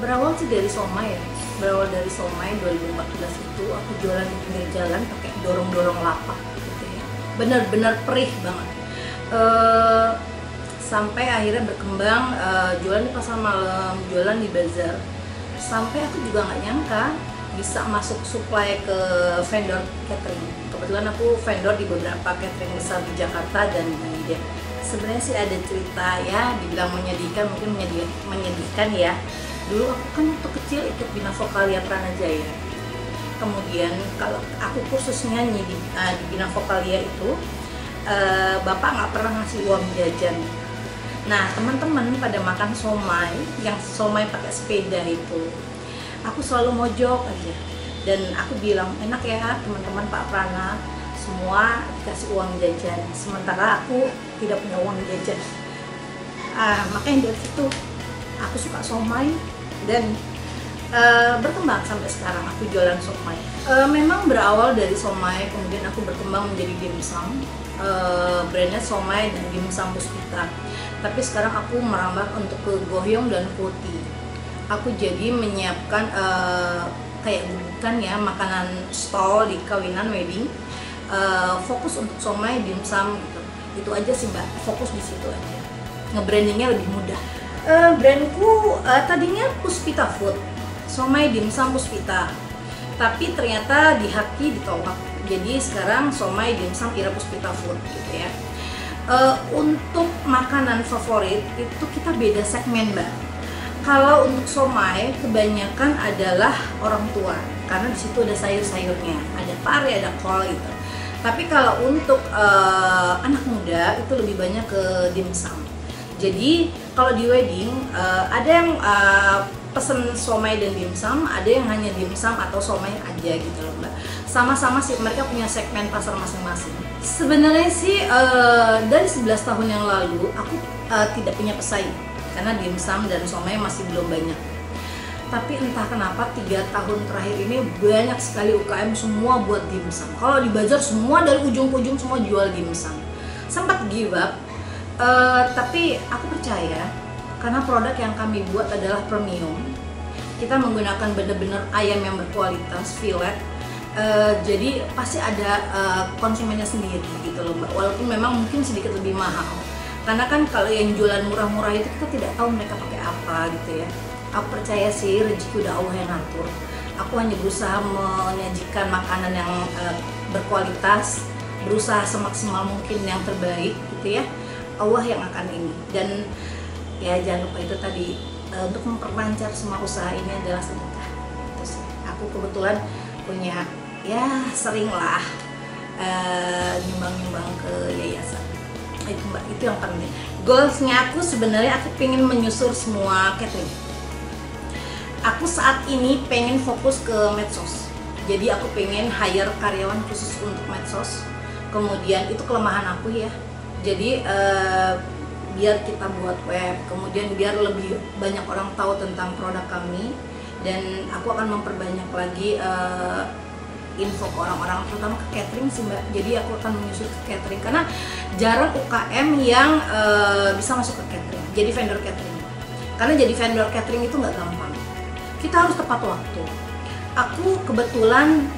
Berawal sih dari somai ya. Berawal dari somai 2014 itu aku jualan di pinggir jalan pakai dorong-dorong lapak gitu ya. Bener-bener perih banget. Sampai akhirnya berkembang jualan di pasar malam, jualan di bazar. Sampai aku juga nggak nyangka bisa masuk supply ke vendor catering. Kebetulan aku vendor di beberapa catering besar di Jakarta dan di Depok. Sebenarnya sih ada cerita ya, dibilang menyedihkan, mungkin menyedihkan ya. Dulu aku kan waktu kecil ikut Bina Vokalia Pranajaya. Kemudian kalau aku kursus nyanyi di Bina Vokalia itu, bapak nggak pernah ngasih uang jajan. Nah, teman-teman pada makan somai, yang somai pakai sepeda itu, aku selalu mojok aja. Dan aku bilang, enak ya teman-teman Pak Prana, semua dikasih uang jajan. Sementara aku tidak punya uang jajan. Makanya dari situ aku suka somai dan berkembang sampai sekarang aku jualan somai. Memang berawal dari somai, kemudian aku berkembang menjadi dimsum. Brandnya somai dan dimsum Puspita. Tapi sekarang aku merambah untuk ke gohyong dan roti. Aku jadi menyiapkan kayak bukan ya, makanan stall di kawinan wedding. Fokus untuk somai, dimsum gitu. Itu aja sih Mbak, fokus di situ aja. Nge-brandingnya lebih mudah. Brandku tadinya Puspita Food, somai dimsum Puspita. Tapi ternyata di Haki ditolak. Jadi sekarang somai dimsum Ira Puspita Food gitu ya. Untuk makanan favorit itu kita beda segmen Mbak. Kalau untuk somai kebanyakan adalah orang tua karena di situ ada sayur-sayurnya, ada pare, ada kol gitu. Tapi kalau untuk anak muda itu lebih banyak ke dimsum. Jadi kalau di wedding ada yang pesen somai dan dimsum, ada yang hanya dimsum atau somai aja gitu loh Mbak. Sama-sama sih mereka punya segmen pasar masing-masing. Sebenarnya sih dari 11 tahun yang lalu aku tidak punya pesaing karena dimsum dan somai masih belum banyak. Tapi entah kenapa 3 tahun terakhir ini banyak sekali UKM semua buat dimsum. Kalau di bazar semua dari ujung ke ujung semua jual dimsum. Sempat give up, tapi aku percaya karena produk yang kami buat adalah premium. Kita menggunakan benar-benar ayam yang berkualitas, fillet. Jadi pasti ada konsumennya sendiri gitu loh Mbak. Walaupun memang mungkin sedikit lebih mahal. Karena kan kalau yang jualan murah-murah itu kita tidak tahu mereka pakai apa gitu ya. Aku percaya sih rezeki udah Allah yang ngatur. Aku hanya berusaha menyajikan makanan yang berkualitas, berusaha semaksimal mungkin yang terbaik gitu ya. Allah yang akan ini. Dan ya jangan lupa itu tadi, untuk memperlancar semua usaha ini adalah sedekah. Itu sih. Aku kebetulan punya ya sering lah nyumbang-nyumbang ke yayasan. Itu Mbak, itu yang penting. Goalsnya aku sebenarnya aku pengen menyusur semua catering. Aku saat ini pengen fokus ke medsos. Jadi aku pengen hire karyawan khusus untuk medsos. Kemudian itu kelemahan aku ya. Jadi biar kita buat web, kemudian biar lebih banyak orang tahu tentang produk kami. Dan aku akan memperbanyak lagi info ke orang-orang, terutama ke catering sih Mbak. Jadi aku akan menyusul ke catering karena jarang UKM yang bisa masuk ke catering, jadi vendor catering. Karena jadi vendor catering itu nggak gampang, kita harus tepat waktu. Aku kebetulan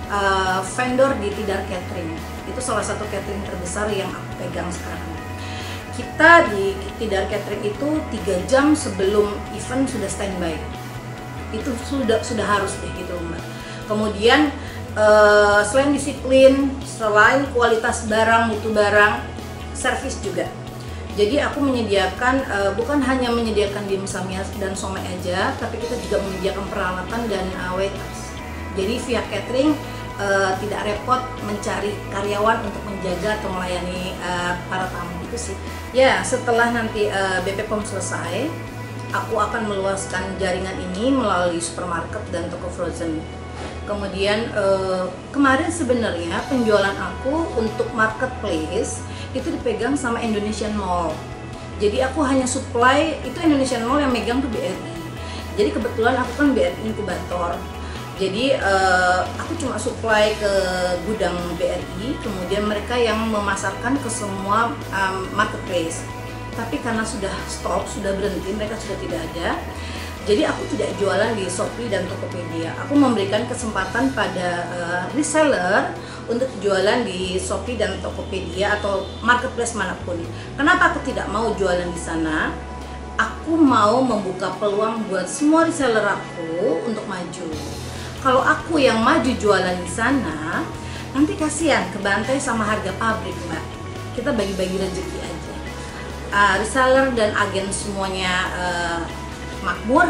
vendor di Tidar Catering, itu salah satu catering terbesar yang aku pegang sekarang. Kita di Tidar Catering itu 3 jam sebelum event sudah standby. Itu sudah harus deh gitu Mbak. Kemudian selain disiplin, selain kualitas barang, mutu barang, servis juga. Jadi aku menyediakan bukan hanya menyediakan dimsum dan somai aja, tapi kita juga menyediakan peralatan dan waiters. Jadi via catering tidak repot mencari karyawan untuk menjaga atau melayani para tamu itu sih. Ya setelah nanti BP POM selesai, aku akan meluaskan jaringan ini melalui supermarket dan toko frozen. Kemudian kemarin sebenarnya penjualan aku untuk marketplace itu dipegang sama Indonesian Mall. Jadi aku hanya supply, itu Indonesian Mall yang megang tuh BRI. Jadi kebetulan aku kan BRI inkubator. Jadi aku cuma supply ke gudang BRI, kemudian mereka yang memasarkan ke semua marketplace. Tapi karena sudah stop, sudah berhenti, mereka sudah tidak ada. Jadi aku tidak jualan di Shopee dan Tokopedia. Aku memberikan kesempatan pada reseller untuk jualan di Shopee dan Tokopedia atau marketplace manapun. Kenapa aku tidak mau jualan di sana? Aku mau membuka peluang buat semua reseller aku untuk maju. Kalau aku yang maju jualan di sana, nanti kasihan kebantai sama harga pabrik, Mbak. Kita bagi-bagi rezeki aja. Reseller dan agen semuanya makmur,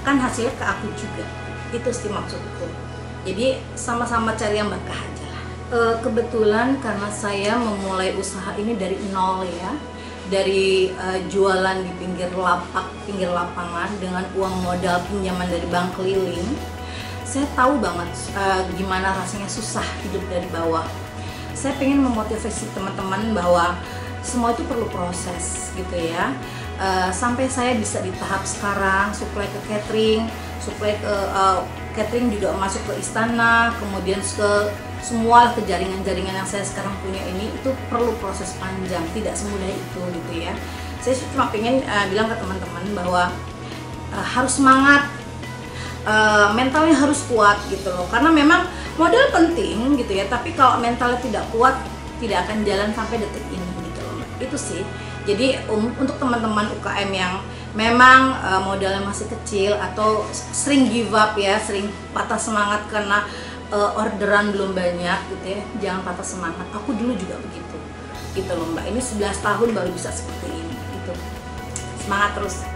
kan hasilnya ke aku juga. Itu sih maksudku. Jadi sama-sama cari yang berkah aja lah. Kebetulan karena saya memulai usaha ini dari nol ya, dari jualan di pinggir lapangan dengan uang modal pinjaman dari bank keliling. Saya tahu banget gimana rasanya susah hidup dari bawah. Saya pengen memotivasi teman-teman bahwa semua itu perlu proses gitu ya. Sampai saya bisa di tahap sekarang, supply ke catering, supply ke catering juga masuk ke istana, kemudian ke semua ke jaringan-jaringan yang saya sekarang punya ini, itu perlu proses panjang, tidak semudah itu gitu ya. Saya cuma pengen bilang ke teman-teman bahwa harus semangat, mentalnya harus kuat gitu loh, karena memang modal penting gitu ya, tapi kalau mentalnya tidak kuat tidak akan jalan sampai detik ini gitu loh. Itu sih. Jadi untuk teman-teman UKM yang memang modalnya masih kecil atau sering give up ya, sering patah semangat karena orderan belum banyak gitu ya, jangan patah semangat. Aku dulu juga begitu gitu loh Mbak, ini 11 tahun baru bisa seperti ini gitu. Semangat terus.